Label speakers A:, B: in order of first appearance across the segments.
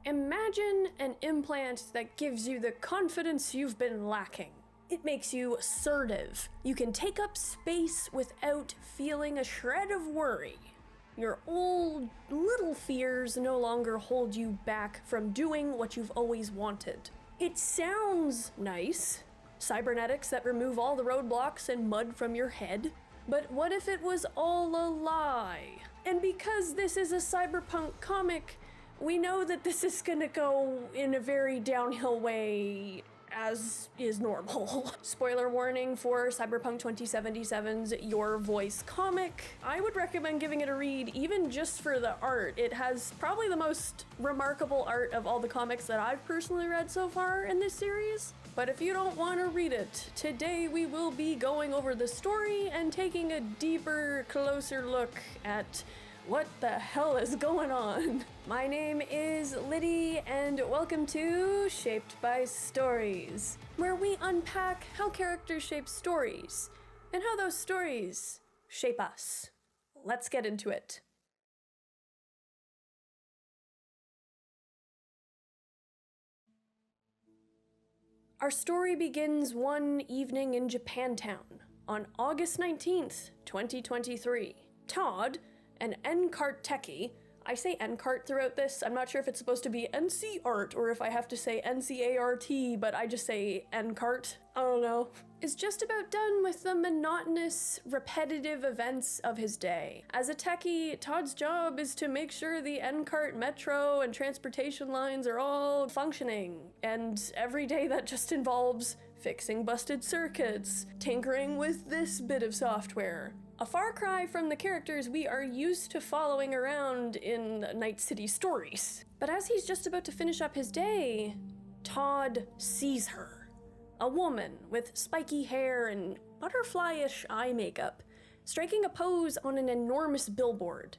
A: Imagine an implant that gives you the confidence you've been lacking. It makes you assertive. You can take up space without feeling a shred of worry. Your old little fears no longer hold you back from doing what you've always wanted. It sounds nice. Cybernetics that remove all the roadblocks and mud from your head. But what if it was all a lie? And because this is a cyberpunk comic, we know that this is gonna go in a very downhill way, as is normal. Spoiler warning for Cyberpunk 2077's Your Voice comic. I would recommend giving it a read, even just for the art. It has probably the most remarkable art of all the comics that I've personally read so far in this series. But if you don't want to read it, today we will be going over the story and taking a deeper, closer look at what the hell is going on? My name is Liddy, and welcome to Shaped by Stories, where we unpack how characters shape stories, and how those stories shape us. Let's get into it. Our story begins one evening in Japantown, on August 19th, 2023. Todd, an NCART techie, I say NCART throughout this, I'm not sure if it's supposed to be NC-ART or if I have to say NCART, but I just say NCART, I don't know, is just about done with the monotonous, repetitive events of his day. As a techie, Todd's job is to make sure the NCART metro and transportation lines are all functioning, and every day that just involves fixing busted circuits, tinkering with this bit of software. A far cry from the characters we are used to following around in Night City stories. But as he's just about to finish up his day, Todd sees her. A woman with spiky hair and butterfly-ish eye makeup, striking a pose on an enormous billboard.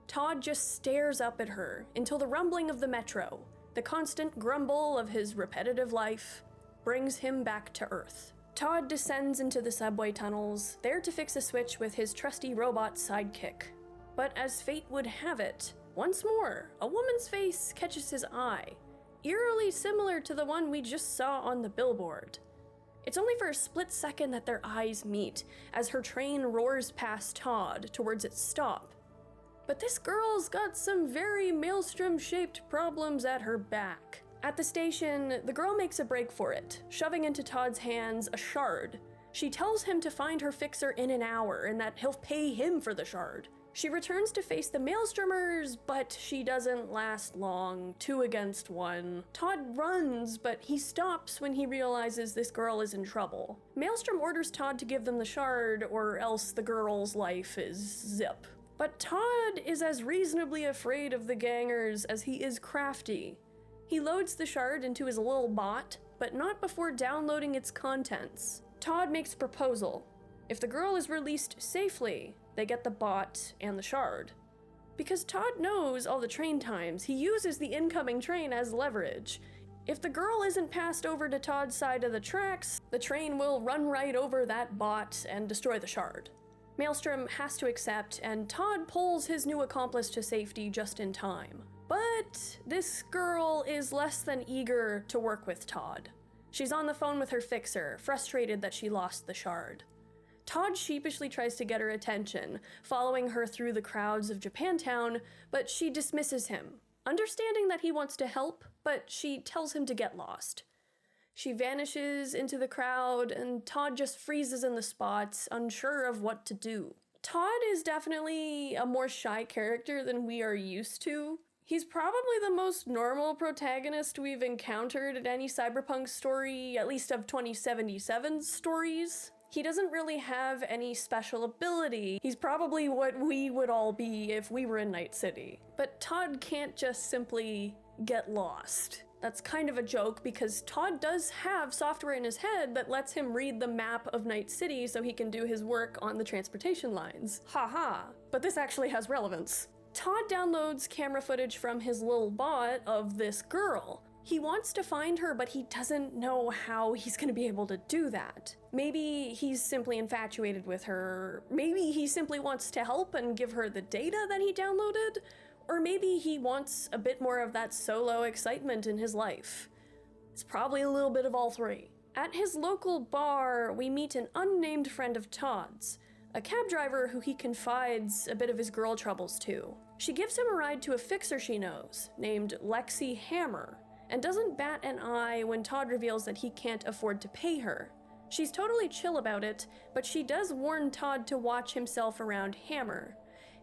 A: Todd just stares up at her until the rumbling of the metro, the constant grumble of his repetitive life, brings him back to Earth. Todd descends into the subway tunnels, there to fix a switch with his trusty robot sidekick. But as fate would have it, once more, a woman's face catches his eye, eerily similar to the one we just saw on the billboard. It's only for a split second that their eyes meet, as her train roars past Todd towards its stop. But this girl's got some very maelstrom-shaped problems at her back. At the station, the girl makes a break for it, shoving into Todd's hands a shard. She tells him to find her fixer in an hour and that he'll pay him for the shard. She returns to face the Maelstromers, but she doesn't last long, 2 against 1. Todd runs, but he stops when he realizes this girl is in trouble. Maelstrom orders Todd to give them the shard, or else the girl's life is zip. But Todd is as reasonably afraid of the gangers as he is crafty. He loads the shard into his little bot, but not before downloading its contents. Todd makes a proposal. If the girl is released safely, they get the bot and the shard. Because Todd knows all the train times, he uses the incoming train as leverage. If the girl isn't passed over to Todd's side of the tracks, the train will run right over that bot and destroy the shard. Maelstrom has to accept, and Todd pulls his new accomplice to safety just in time. But this girl is less than eager to work with Todd. She's on the phone with her fixer, frustrated that she lost the shard. Todd sheepishly tries to get her attention, following her through the crowds of Japantown, but she dismisses him, understanding that he wants to help, but she tells him to get lost. She vanishes into the crowd, and Todd just freezes in the spot, unsure of what to do. Todd is definitely a more shy character than we are used to. He's probably the most normal protagonist we've encountered in any cyberpunk story, at least of 2077's stories. He doesn't really have any special ability. He's probably what we would all be if we were in Night City. But Todd can't just simply get lost. That's kind of a joke because Todd does have software in his head that lets him read the map of Night City so he can do his work on the transportation lines. Haha. But this actually has relevance. Todd downloads camera footage from his little bot of this girl. He wants to find her, but he doesn't know how he's gonna be able to do that. Maybe he's simply infatuated with her. Maybe he simply wants to help and give her the data that he downloaded. Or maybe he wants a bit more of that solo excitement in his life. It's probably a little bit of all three. At his local bar, we meet an unnamed friend of Todd's, a cab driver who he confides a bit of his girl troubles to. She gives him a ride to a fixer she knows, named Lexi Hammer, and doesn't bat an eye when Todd reveals that he can't afford to pay her. She's totally chill about it, but she does warn Todd to watch himself around Hammer.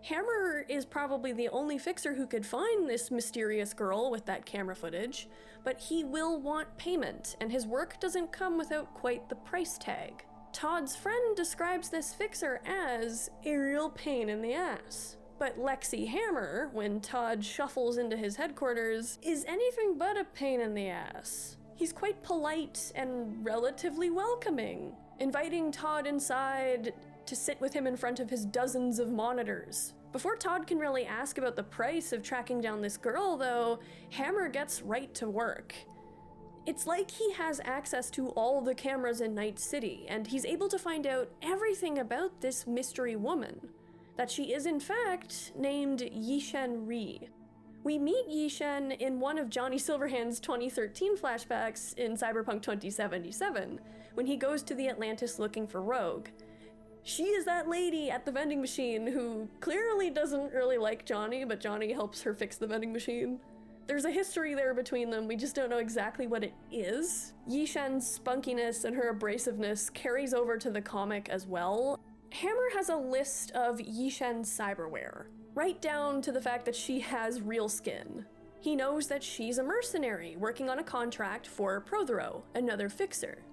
A: Hammer is probably the only fixer who could find this mysterious girl with that camera footage, but he will want payment, and his work doesn't come without quite the price tag. Todd's friend describes this fixer as a real pain in the ass. But Lexi Hammer, when Todd shuffles into his headquarters, is anything but a pain in the ass. He's quite polite and relatively welcoming, inviting Todd inside to sit with him in front of his dozens of monitors. Before Todd can really ask about the price of tracking down this girl, though, Hammer gets right to work. It's like he has access to all the cameras in Night City, and he's able to find out everything about this mystery woman. That she is in fact named Yishen Ri. We meet Yishen in one of Johnny Silverhand's 2013 flashbacks in Cyberpunk 2077, when he goes to the Atlantis looking for Rogue. She is that lady at the vending machine who clearly doesn't really like Johnny, but Johnny helps her fix the vending machine. There's a history there between them, we just don't know exactly what it is. Yishen's spunkiness and her abrasiveness carries over to the comic as well. Hammer has a list of Yishen's cyberware, right down to the fact that she has real skin. He knows that she's a mercenary working on a contract for Prothero, another fixer.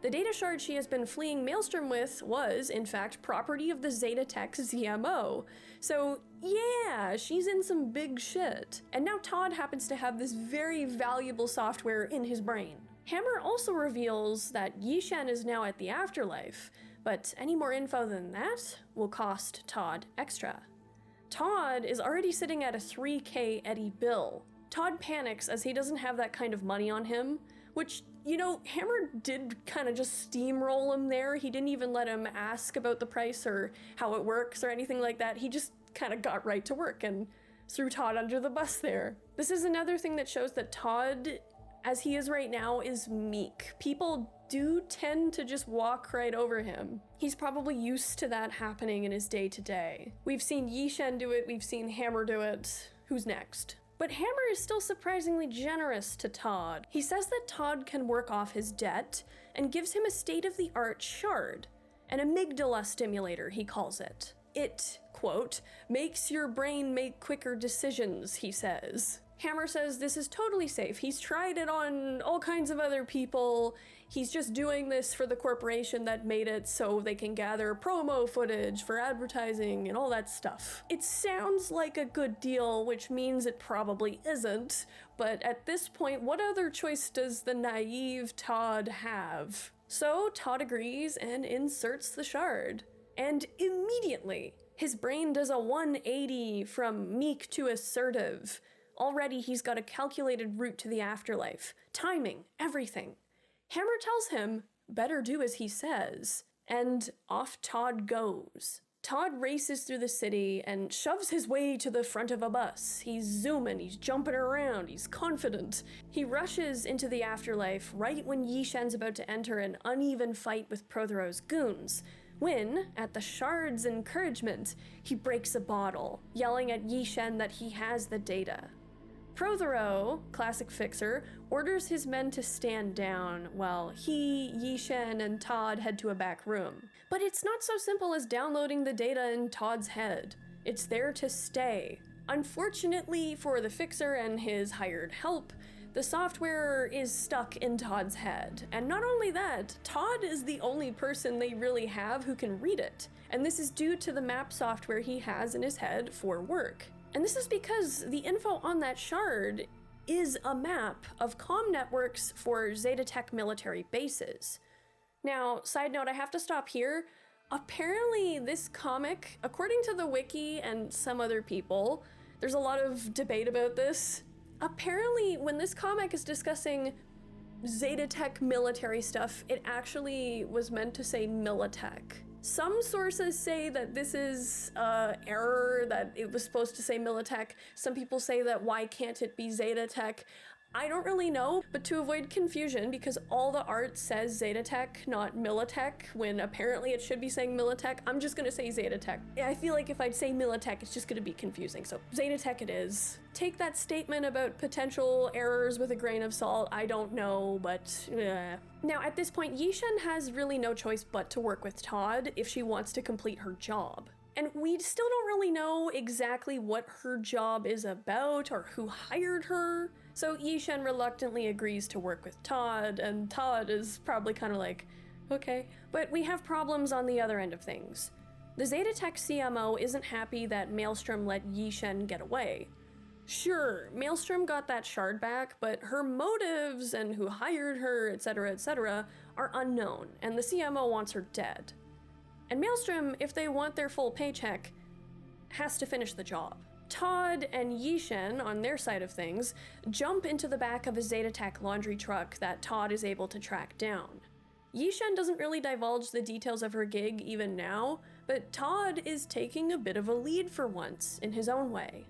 A: The data shard she has been fleeing Maelstrom with was, in fact, property of the Zetatech ZMO. So yeah, she's in some big shit. And now Todd happens to have this very valuable software in his brain. Hammer also reveals that Yishen is now at the afterlife, but any more info than that will cost Todd extra. Todd is already sitting at a 3K Eddie bill. Todd panics as he doesn't have that kind of money on him, which, you know, Hammer did kind of just steamroll him there. He didn't even let him ask about the price or how it works or anything like that. He just kind of got right to work and threw Todd under the bus there. This is another thing that shows that Todd, as he is right now, is meek. People do tend to just walk right over him. He's probably used to that happening in his day-to-day. We've seen Yishen do it, we've seen Hammer do it. Who's next? But Hammer is still surprisingly generous to Todd. He says that Todd can work off his debt and gives him a state-of-the-art shard, an amygdala stimulator, he calls it. It, quote, makes your brain make quicker decisions, he says. Hammer says this is totally safe. He's tried it on all kinds of other people. He's just doing this for the corporation that made it so they can gather promo footage for advertising and all that stuff. It sounds like a good deal, which means it probably isn't, but at this point, what other choice does the naive Todd have? So Todd agrees and inserts the shard. And immediately, his brain does a 180 from meek to assertive. Already he's got a calculated route to the afterlife. Timing, everything. Hammer tells him, better do as he says. And off Todd goes. Todd races through the city and shoves his way to the front of a bus. He's zooming, he's jumping around, he's confident. He rushes into the afterlife right when Yishen's about to enter an uneven fight with Prothero's goons. When, at the shard's encouragement, he breaks a bottle, yelling at Yishen that he has the data. Prothero, classic fixer, orders his men to stand down while he, Yishen, and Todd head to a back room. But it's not so simple as downloading the data in Todd's head. It's there to stay. Unfortunately for the fixer and his hired help, the software is stuck in Todd's head. And not only that, Todd is the only person they really have who can read it. And this is due to the map software he has in his head for work. And this is because the info on that shard is a map of comm networks for Zetatech military bases. Now, side note, I have to stop here. Apparently this comic, according to the wiki and some other people, there's a lot of debate about this. Apparently, when this comic is discussing Zetatech military stuff, it actually was meant to say Militech. Some sources say that this is error, that it was supposed to say Militech. Some people say that why can't it be Zetatech? I don't really know, but to avoid confusion, because all the art says Zetatech, not Militech, when apparently it should be saying Militech, I'm just gonna say Zetatech. I feel like if I'd say Militech, it's just gonna be confusing, so Zetatech it is. Take that statement about potential errors with a grain of salt, I don't know, but Now at this point, Yishen has really no choice but to work with Todd if she wants to complete her job. And we still don't really know exactly what her job is about or who hired her. So Yishen reluctantly agrees to work with Todd, and Todd is probably kind of like, okay. But we have problems on the other end of things. The Zetatech CMO isn't happy that Maelstrom let Yishen get away. Sure, Maelstrom got that shard back, but her motives and who hired her, etc., are unknown, and the CMO wants her dead. And Maelstrom, if they want their full paycheck, has to finish the job. Todd and Yishen, on their side of things, jump into the back of a Zetatech laundry truck that Todd is able to track down. Yishen doesn't really divulge the details of her gig even now, but Todd is taking a bit of a lead for once, in his own way.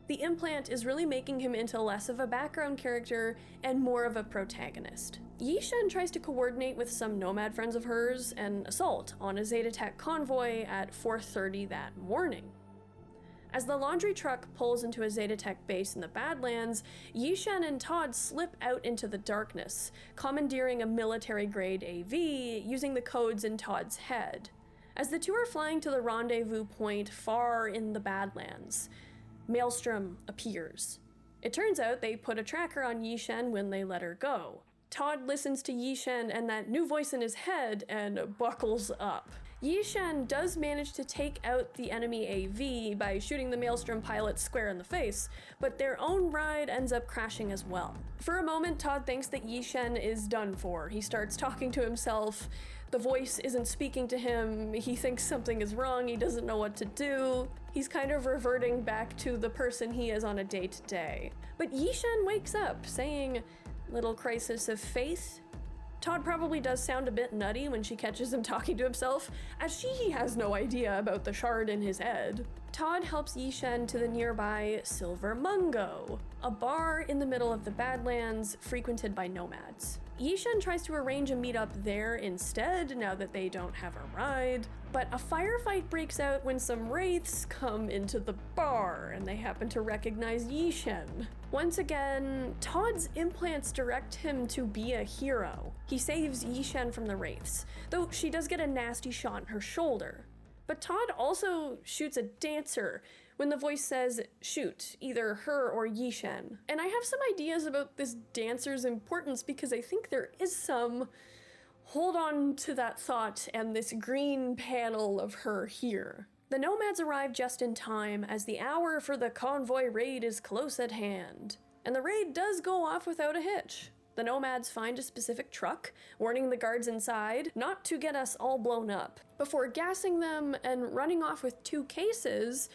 A: The implant is really making him into less of a background character and more of a protagonist. Yishen tries to coordinate with some nomad friends of hers and assault on a Zetatech convoy at 4:30 that morning. As the laundry truck pulls into a Zetatech base in the Badlands, Yishen and Todd slip out into the darkness, commandeering a military-grade AV using the codes in Todd's head. As the two are flying to the rendezvous point far in the Badlands, Maelstrom appears. It turns out they put a tracker on Yishen when they let her go. Todd listens to Yishen and that new voice in his head and buckles up. Yishen does manage to take out the enemy AV by shooting the Maelstrom pilot square in the face, but their own ride ends up crashing as well. For a moment, Todd thinks that Yishen is done for. He starts talking to himself. The voice isn't speaking to him. He thinks something is wrong. He doesn't know what to do. He's kind of reverting back to the person he is on a day-to-day. But Yishen wakes up, saying, "Little crisis of faith." Todd probably does sound a bit nutty when she catches him talking to himself, as she has no idea about the shard in his head. Todd helps Yishen to the nearby Silver Mungo, a bar in the middle of the Badlands frequented by nomads. Yishen tries to arrange a meetup there instead, now that they don't have a ride, but a firefight breaks out when some wraiths come into the bar, and they happen to recognize Yishen. Once again, Todd's implants direct him to be a hero. He saves Yishen from the wraiths, though she does get a nasty shot in her shoulder. But Todd also shoots a dancer when the voice says, shoot, either her or Yishen. And I have some ideas about this dancer's importance because I think there is some. Hold on to that thought and this green panel of her here. The nomads arrive just in time as the hour for the convoy raid is close at hand. And the raid does go off without a hitch. The nomads find a specific truck, warning the guards inside not to get us all blown up, before gassing them and running off with 2 cases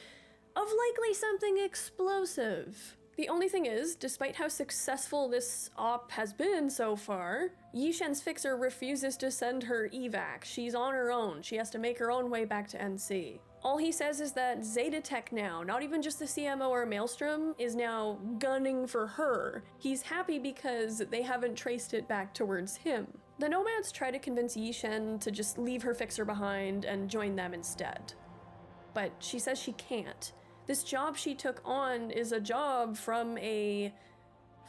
A: of likely something explosive. The only thing is, despite how successful this op has been so far, Yishen's fixer refuses to send her evac. She's on her own. She has to make her own way back to NC. All he says is that Zetatech now, not even just the CMO or Maelstrom, is now gunning for her. He's happy because they haven't traced it back towards him. The nomads try to convince Yishen to just leave her fixer behind and join them instead. But she says she can't. This job she took on is a job from a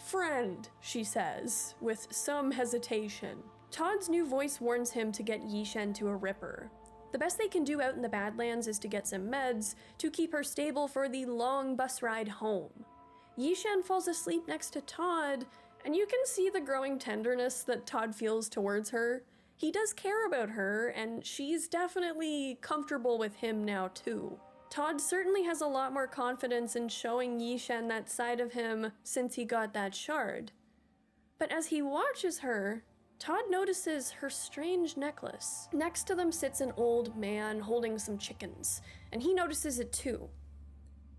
A: friend, she says, with some hesitation. Todd's new voice warns him to get Yishen to a ripper. The best they can do out in the Badlands is to get some meds to keep her stable for the long bus ride home. Yishen falls asleep next to Todd, and you can see the growing tenderness that Todd feels towards her. He does care about her, and she's definitely comfortable with him now too. Todd certainly has a lot more confidence in showing Yishen that side of him since he got that shard. But as he watches her, Todd notices her strange necklace. Next to them sits an old man holding some chickens, and he notices it too.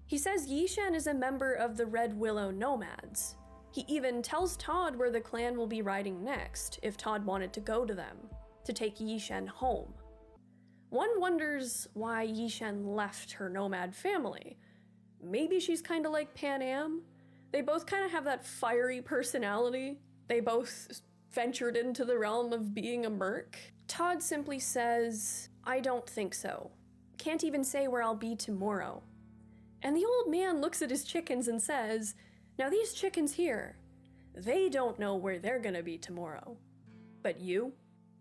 A: He says Yishen is a member of the Red Willow Nomads. He even tells Todd where the clan will be riding next, if Todd wanted to go to them, to take Yishen home. One wonders why Yishen left her nomad family. Maybe she's kind of like Pan Am. They both kind of have that fiery personality. They both ventured into the realm of being a merc. Todd simply says, "I don't think so. Can't even say where I'll be tomorrow." And the old man looks at his chickens and says, "Now these chickens here, they don't know where they're gonna be tomorrow. But you?"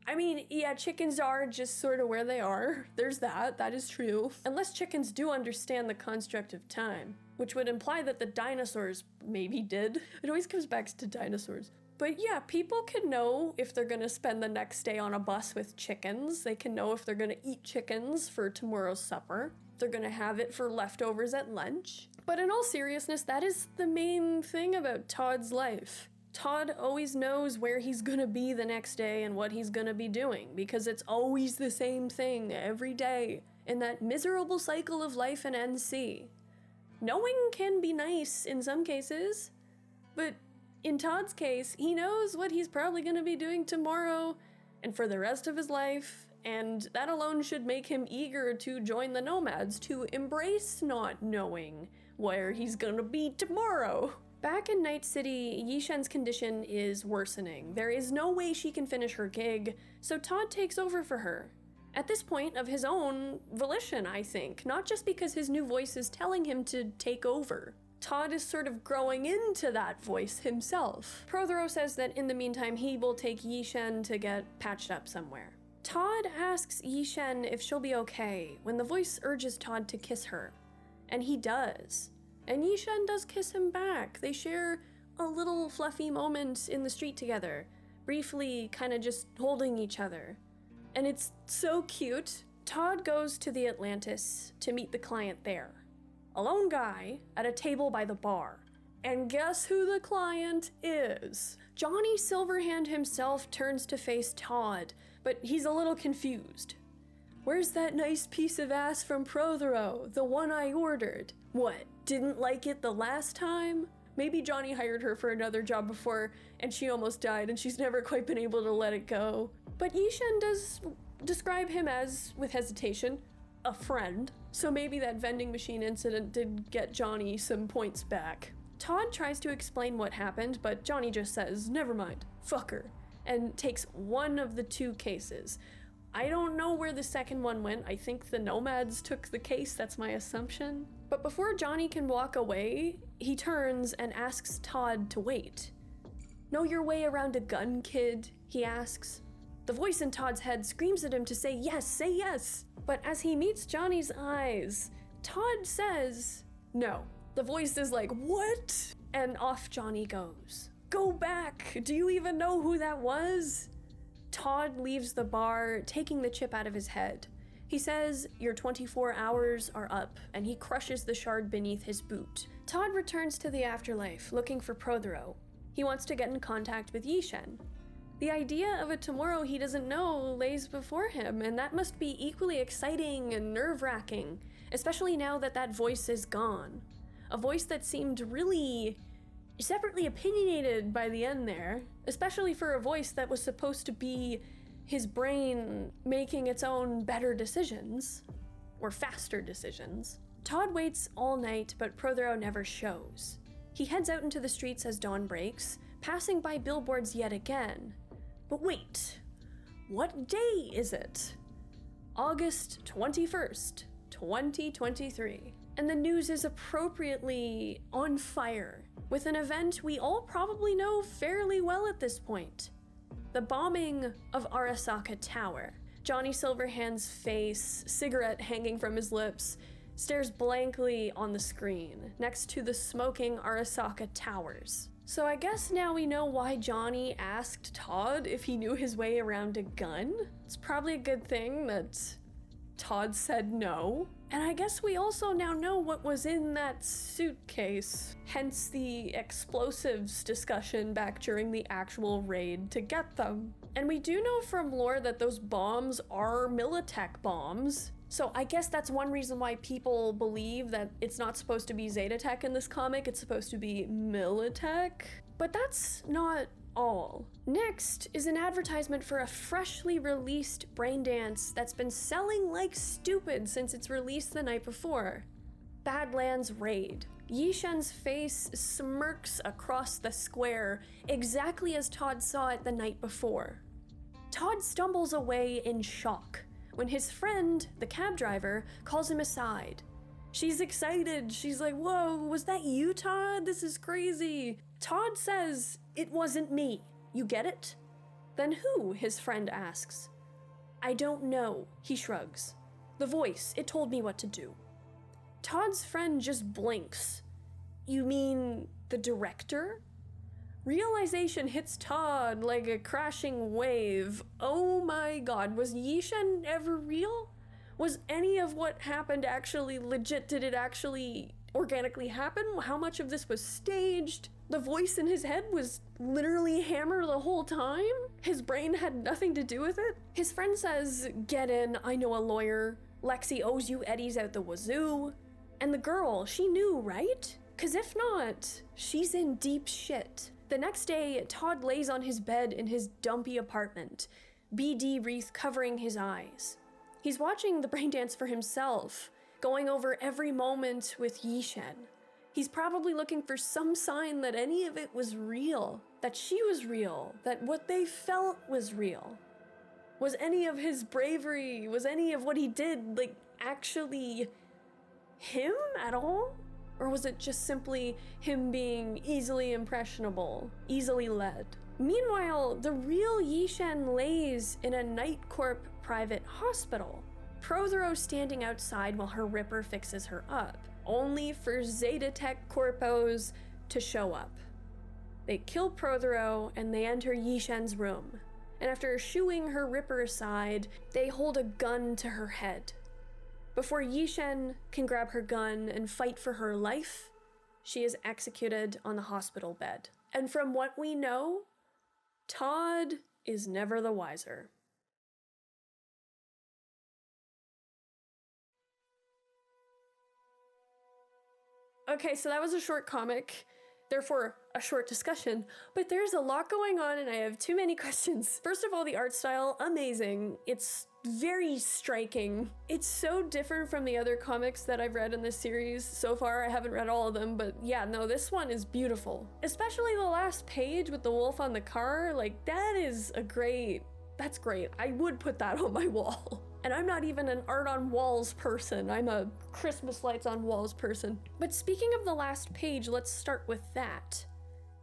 A: I mean, yeah, chickens are just sort of where they are. There's that is true. Unless chickens do understand the construct of time, which would imply that the dinosaurs maybe did. It always comes back to dinosaurs. But yeah, people can know if they're gonna spend the next day on a bus with chickens. They can know if they're gonna eat chickens for tomorrow's supper. They're gonna have it for leftovers at lunch. But in all seriousness, that is the main thing about Todd's life. Todd always knows where he's gonna be the next day and what he's gonna be doing, because it's always the same thing every day in that miserable cycle of life in NC. Knowing can be nice in some cases, but in Todd's case, he knows what he's probably gonna be doing tomorrow and for the rest of his life, and that alone should make him eager to join the Nomads, to embrace not knowing where he's gonna be tomorrow. Back in Night City, Yishen's condition is worsening. There is no way she can finish her gig, so Todd takes over for her. At this point, of his own volition, I think, not just because his new voice is telling him to take over. Todd is sort of growing into that voice himself. Prothero says that in the meantime, he will take Yishen to get patched up somewhere. Todd asks Yishen if she'll be okay when the voice urges Todd to kiss her, and he does. And Yishen does kiss him back. They share a little fluffy moment in the street together, briefly kind of just holding each other. And it's so cute. Todd goes to the Atlantis to meet the client there. A lone guy at a table by the bar. And guess who the client is? Johnny Silverhand himself turns to face Todd, but he's a little confused. "Where's that nice piece of ass from Prothero, the one I ordered? What, didn't like it the last time?" Maybe Johnny hired her for another job before and she almost died and she's never quite been able to let it go. But Yishen does describe him as, with hesitation, a friend. So maybe that vending machine incident did get Johnny some points back. Todd tries to explain what happened, but Johnny just says, "Never mind, fuck her," and takes one of the two cases. I don't know where the second one went. I think the Nomads took the case, that's my assumption. But before Johnny can walk away, he turns and asks Todd to wait. "Know your way around a gun, kid?" he asks. The voice in Todd's head screams at him to say yes, say yes. But as he meets Johnny's eyes, Todd says no. The voice is like, "What?" And off Johnny goes. "Go back! Do you even know who that was?" Todd leaves the bar, taking the chip out of his head. He says, "Your 24 hours are up," and he crushes the shard beneath his boot. Todd returns to the afterlife, looking for Prothero. He wants to get in contact with Yishen. The idea of a tomorrow he doesn't know lays before him, and that must be equally exciting and nerve-wracking, especially now that that voice is gone. A voice that seemed really separately opinionated by the end there, especially for a voice that was supposed to be his brain making its own better decisions, or faster decisions. Todd waits all night, but Prothero never shows. He heads out into the streets as dawn breaks, passing by billboards yet again. But wait, what day is it? August 21st, 2023. And the news is appropriately on fire, with an event we all probably know fairly well at this point. The bombing of Arasaka Tower. Johnny Silverhand's face, cigarette hanging from his lips, stares blankly on the screen, next to the smoking Arasaka Towers. So I guess now we know why Johnny asked Todd if he knew his way around a gun. It's probably a good thing that Todd said no. And I guess we also now know what was in that suitcase, hence the explosives discussion back during the actual raid to get them. And we do know from lore that those bombs are Militech bombs, so I guess that's one reason why people believe that it's not supposed to be Zetatech in this comic, it's supposed to be Militech. But that's not all. Next is an advertisement for a freshly released brain dance that's been selling like stupid since its release the night before. Badlands Raid. Yishen's face smirks across the square, exactly as Todd saw it the night before. Todd stumbles away in shock when his friend, the cab driver, calls him aside. She's excited. She's like, "Whoa, was that you, Todd? This is crazy." Todd says, "It wasn't me. You get it?" "Then who?" his friend asks. "I don't know," he shrugs. "The voice, it told me what to do." Todd's friend just blinks. "You mean the director?" Realization hits Todd like a crashing wave. Oh my god, was Yishen ever real? Was any of what happened actually legit? Did it actually organically happen? How much of this was staged? The voice in his head was literally Hammer the whole time? His brain had nothing to do with it? His friend says, "Get in, I know a lawyer. Lexi owes you eddies out the wazoo." And the girl, she knew, right? 'Cause if not, she's in deep shit. The next day, Todd lays on his bed in his dumpy apartment, BD wreath covering his eyes. He's watching the brain dance for himself, going over every moment with Yishen. He's probably looking for some sign that any of it was real, that she was real, that what they felt was real. Was any of his bravery, was any of what he did, like, actually him at all? Or was it just simply him being easily impressionable, easily led? Meanwhile, the real Yishen lays in a Night Corp private hospital. Prothero standing outside while her Ripper fixes her up, only for Zetatech Corpos to show up. They kill Prothero and they enter Yishen's room. And after shooing her Ripper aside, they hold a gun to her head. Before Yishen can grab her gun and fight for her life, she is executed on the hospital bed. And from what we know, Todd is never the wiser. Okay, so that was a short comic, therefore a short discussion, but there's a lot going on and I have too many questions. First of all, the art style, amazing. It's very striking. It's so different from the other comics that I've read in this series. So far, I haven't read all of them, but yeah, no, this one is beautiful. Especially the last page with the wolf on the car, like that is that's great. I would put that on my wall. And I'm not even an art on walls person. I'm a Christmas lights on walls person. But speaking of the last page, let's start with that.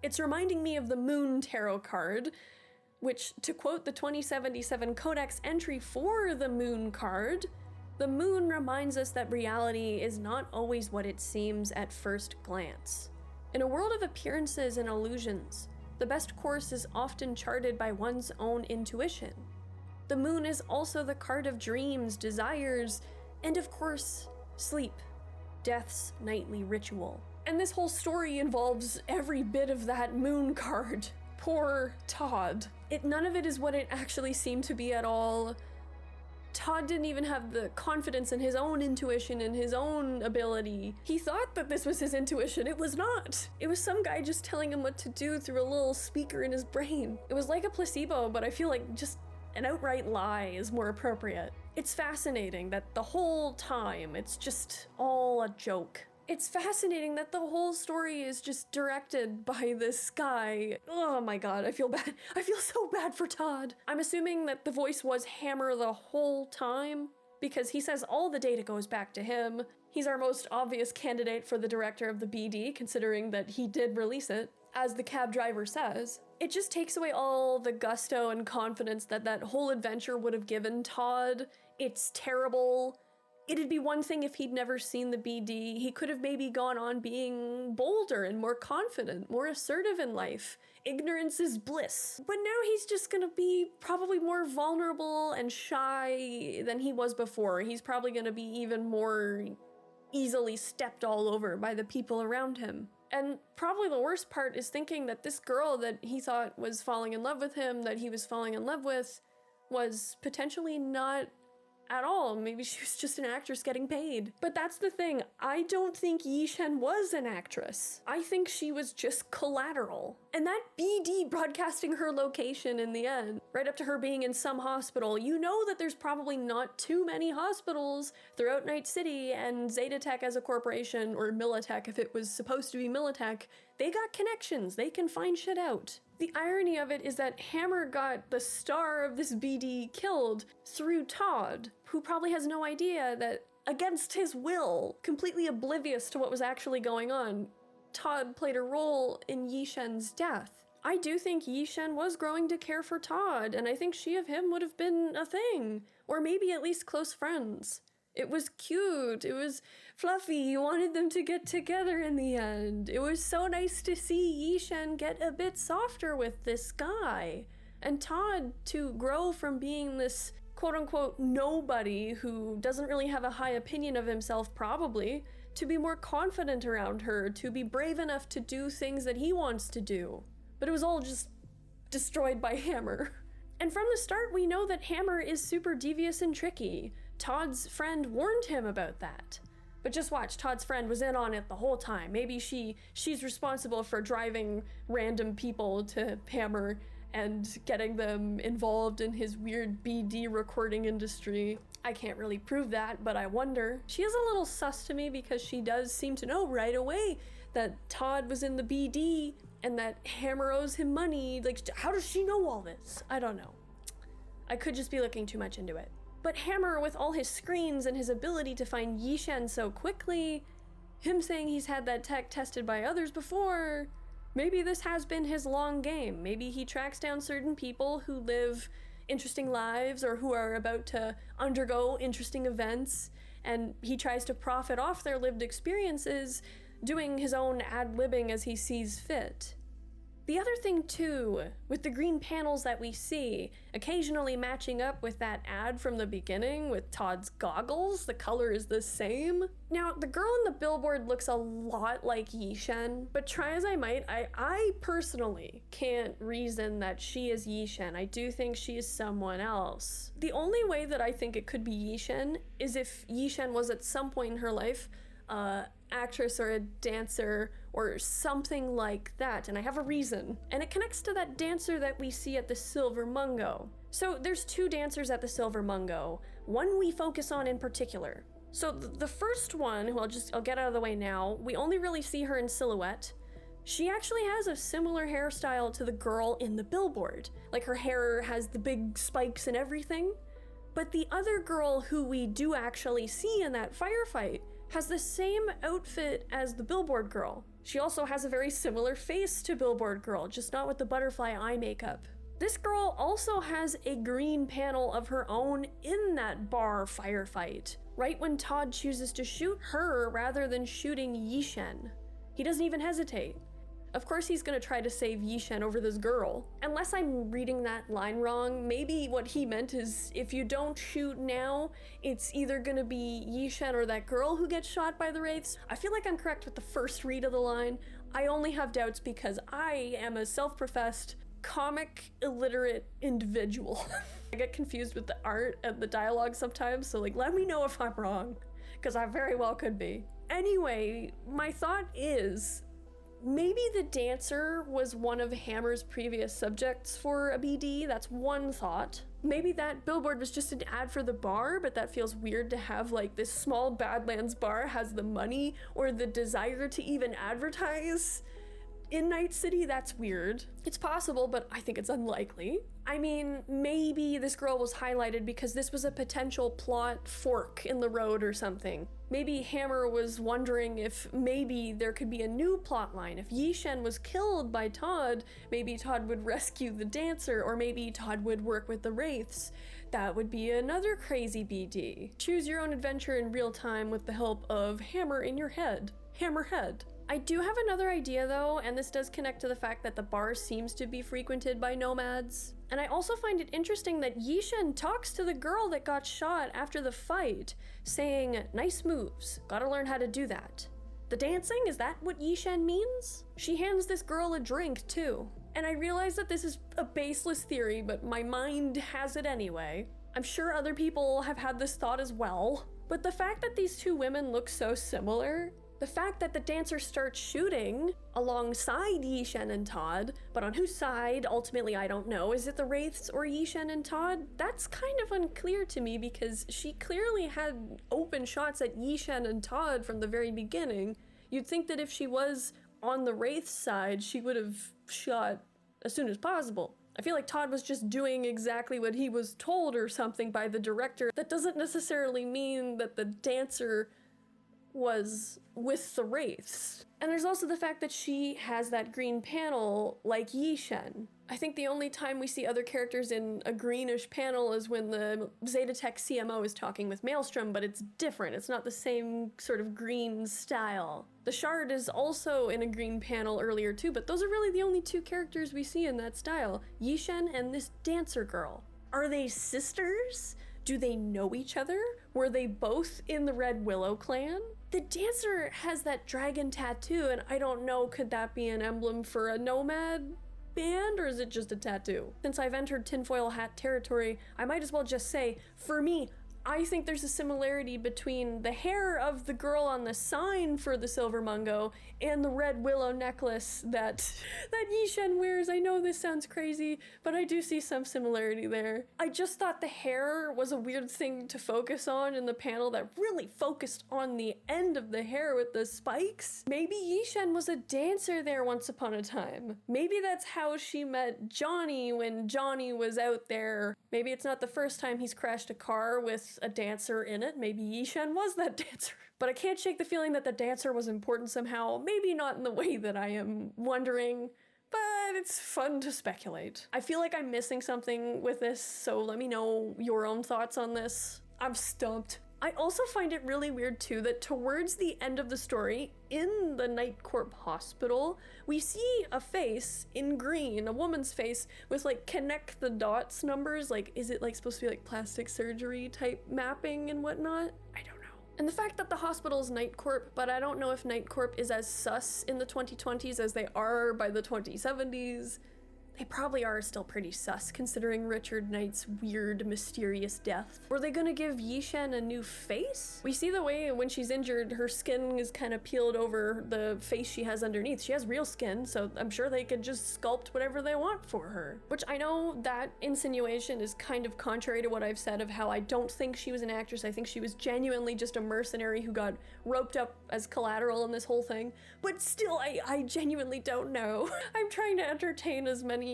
A: It's reminding me of the Moon Tarot card, which, to quote the 2077 Codex entry for the Moon card, the moon reminds us that reality is not always what it seems at first glance. In a world of appearances and illusions, the best course is often charted by one's own intuition. The moon is also the card of dreams, desires, and of course, sleep, death's nightly ritual. And this whole story involves every bit of that moon card. Poor Todd. None of it is what it actually seemed to be at all. Todd didn't even have the confidence in his own intuition and his own ability. He thought that this was his intuition. It was not. It was some guy just telling him what to do through a little speaker in his brain. It was like a placebo, but I feel like just an outright lie is more appropriate. It's fascinating that the whole time it's just all a joke. It's fascinating that the whole story is just directed by this guy. Oh my god, I feel bad. I feel so bad for Todd. I'm assuming that the voice was Hammer the whole time, because he says all the data goes back to him. He's our most obvious candidate for the director of the BD, considering that he did release it. As the cab driver says, it just takes away all the gusto and confidence that that whole adventure would have given Todd. It's terrible. It'd be one thing if he'd never seen the BD. He could have maybe gone on being bolder and more confident, more assertive in life. Ignorance is bliss. But now he's just gonna be probably more vulnerable and shy than he was before. He's probably gonna be even more easily stepped all over by the people around him. And probably the worst part is thinking that this girl that he thought was falling in love with him, that he was falling in love with, was potentially not at all. Maybe she was just an actress getting paid. But that's the thing. I don't think Yishen was an actress. I think she was just collateral. And that BD broadcasting her location in the end, right up to her being in some hospital, you know that there's probably not too many hospitals throughout Night City, and Zetatech as a corporation, or Militech if it was supposed to be Militech, they got connections. They can find shit out. The irony of it is that Hammer got the star of this BD killed through Todd, who probably has no idea that, against his will, completely oblivious to what was actually going on, Todd played a role in Yishen's death. I do think Yishen was growing to care for Todd, and I think she of him would have been a thing, or maybe at least close friends. It was cute, it was fluffy, you wanted them to get together in the end. It was so nice to see Yishen get a bit softer with this guy, and Todd to grow from being this quote-unquote nobody who doesn't really have a high opinion of himself probably, to be more confident around her, to be brave enough to do things that he wants to do. But it was all just destroyed by Hammer. And from the start, we know that Hammer is super devious and tricky. Todd's friend warned him about that. But just watch, Todd's friend was in on it the whole time. Maybe she's responsible for driving random people to Hammer and getting them involved in his weird BD recording industry. I can't really prove that, but I wonder. She is a little sus to me because she does seem to know right away that Todd was in the BD and that Hammer owes him money. Like, how does she know all this? I don't know. I could just be looking too much into it. But Hammer, with all his screens and his ability to find Yishen so quickly, him saying he's had that tech tested by others before, maybe this has been his long game. Maybe he tracks down certain people who live interesting lives or who are about to undergo interesting events, and he tries to profit off their lived experiences, doing his own ad-libbing as he sees fit. The other thing too, with the green panels that we see, occasionally matching up with that ad from the beginning with Todd's goggles, the color is the same. Now, the girl in the billboard looks a lot like Yishen, but try as I might, I personally can't reason that she is Yishen. I do think she is someone else. The only way that I think it could be Yishen is if Yishen was at some point in her life actress or a dancer or something like that, and I have a reason. And it connects to that dancer that we see at the Silver Mungo. So there's two dancers at the Silver Mungo, one we focus on in particular. So the first one, who I'll get out of the way now, we only really see her in silhouette. She actually has a similar hairstyle to the girl in the billboard. Like, her hair has the big spikes and everything. But the other girl who we do actually see in that firefight has the same outfit as the billboard girl. She also has a very similar face to billboard girl, just not with the butterfly eye makeup. This girl also has a green panel of her own in that bar firefight, right when Todd chooses to shoot her rather than shooting Yishen. He doesn't even hesitate. Of course he's gonna try to save Yishen over this girl. Unless I'm reading that line wrong, maybe what he meant is if you don't shoot now, it's either gonna be Yishen or that girl who gets shot by the wraiths. I feel like I'm correct with the first read of the line. I only have doubts because I am a self-professed comic illiterate individual. I get confused with the art and the dialogue sometimes, so like, let me know if I'm wrong, because I very well could be. Anyway, my thought is, maybe the dancer was one of Hammer's previous subjects for a BD. That's one thought. Maybe that billboard was just an ad for the bar, but that feels weird to have like this small Badlands bar has the money or the desire to even advertise in Night City. That's weird. It's possible, but I think it's unlikely. I mean, maybe this girl was highlighted because this was a potential plot fork in the road or something. Maybe Hammer was wondering if maybe there could be a new plot line. If Yishen was killed by Todd, maybe Todd would rescue the dancer, or maybe Todd would work with the wraiths. That would be another crazy BD. Choose your own adventure in real time with the help of Hammer in your head. Hammerhead. I do have another idea though, and this does connect to the fact that the bar seems to be frequented by nomads. And I also find it interesting that Yishen talks to the girl that got shot after the fight, saying, "Nice moves, gotta learn how to do that." The dancing, is that what Yishen means? She hands this girl a drink too. And I realize that this is a baseless theory, but my mind has it anyway. I'm sure other people have had this thought as well, but the fact that these two women look so similar, the fact that the dancer starts shooting alongside Yishen and Todd, but on whose side, ultimately I don't know. Is it the Wraiths or Yishen and Todd? That's kind of unclear to me because she clearly had open shots at Yishen and Todd from the very beginning. You'd think that if she was on the Wraiths side, she would have shot as soon as possible. I feel like Todd was just doing exactly what he was told or something by the director. That doesn't necessarily mean that the dancer was with the Wraiths. And there's also the fact that she has that green panel like Yishen. I think the only time we see other characters in a greenish panel is when the Zetatech CMO is talking with Maelstrom, but it's different. It's not the same sort of green style. The Shard is also in a green panel earlier too, but those are really the only two characters we see in that style. Yishen and this dancer girl. Are they sisters? Do they know each other? Were they both in the Red Willow clan? The dancer has that dragon tattoo, and I don't know, could that be an emblem for a nomad band, or is it just a tattoo? Since I've entered tinfoil hat territory, I might as well just say, for me, I think there's a similarity between the hair of the girl on the sign for the Silver Mungo and the Red Willow necklace that Yishen wears. I know this sounds crazy, but I do see some similarity there. I just thought the hair was a weird thing to focus on in the panel that really focused on the end of the hair with the spikes. Maybe Yishen was a dancer there once upon a time. Maybe that's how she met Johnny when Johnny was out there. Maybe it's not the first time he's crashed a car with a dancer in it. Maybe Yishen was that dancer. But I can't shake the feeling that the dancer was important somehow. Maybe not in the way that I am wondering, but it's fun to speculate. I feel like I'm missing something with this, so let me know your own thoughts on this. I'm stumped. I also find it really weird too that towards the end of the story, in the Night Corp hospital, we see a face in green, a woman's face with like connect the dots numbers. Like, is it like supposed to be like plastic surgery type mapping and whatnot? I don't know. And the fact that the hospital is Night Corp, but I don't know if Night Corp is as sus in the 2020s as they are by the 2070s. They probably are still pretty sus, considering Richard Knight's weird, mysterious death. Were they gonna give Yishen a new face? We see the way when she's injured, her skin is kind of peeled over the face she has underneath. She has real skin, so I'm sure they could just sculpt whatever they want for her. Which I know that insinuation is kind of contrary to what I've said of how I don't think she was an actress. I think she was genuinely just a mercenary who got roped up as collateral in this whole thing. But still, I genuinely don't know. I'm trying to entertain as many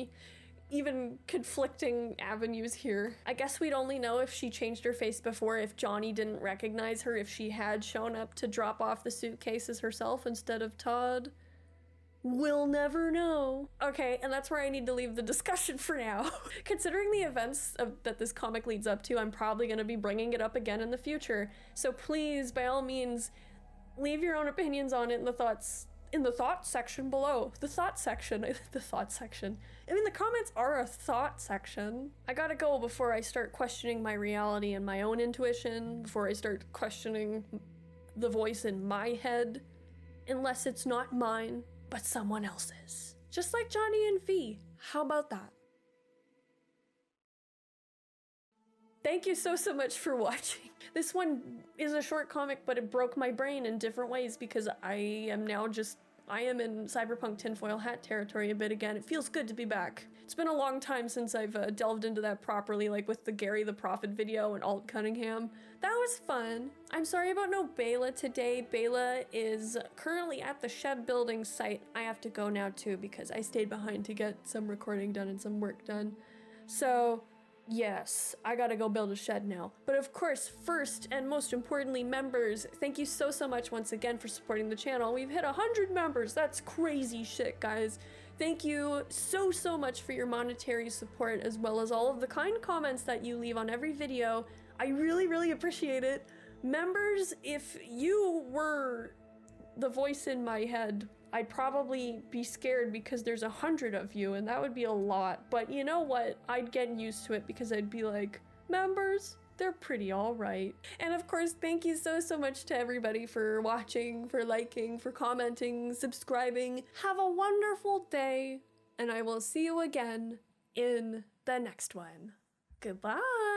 A: even conflicting avenues here. I guess we'd only know if she changed her face before, if Johnny didn't recognize her, if she had shown up to drop off the suitcases herself instead of Todd. We'll never know. Okay, and that's where I need to leave the discussion for now. Considering the events that this comic leads up to, I'm probably going to be bringing it up again in the future. So please, by all means, leave your own opinions on it in the thoughts section below. The thought section. The thought section. I mean, the comments are a thought section. I gotta go before I start questioning my reality and my own intuition, before I start questioning the voice in my head, unless it's not mine, but someone else's. Just like Johnny and V. How about that? Thank you so much for watching. This one is a short comic, but it broke my brain in different ways because I am in Cyberpunk tinfoil hat territory a bit again. It feels good to be back. It's been a long time since I've delved into that properly, like with the Garry the Prophet video and Alt Cunningham. That was fun. I'm sorry about no Bela today. Bela is currently at the shed building site. I have to go now too because I stayed behind to get some recording done and some work done. So yes, I gotta go build a shed now. But of course, first and most importantly, members, thank you so much once again for supporting the channel. We've hit 100 members. That's crazy shit, guys. Thank you so much for your monetary support, as well as all of the kind comments that you leave on every video. I really appreciate it. Members, if you were the voice in my head, I'd probably be scared because there's 100 of you and that would be a lot. But you know what? I'd get used to it because I'd be like, members, they're pretty all right. And of course, thank you so much to everybody for watching, for liking, for commenting, subscribing. Have a wonderful day, and I will see you again in the next one. Goodbye.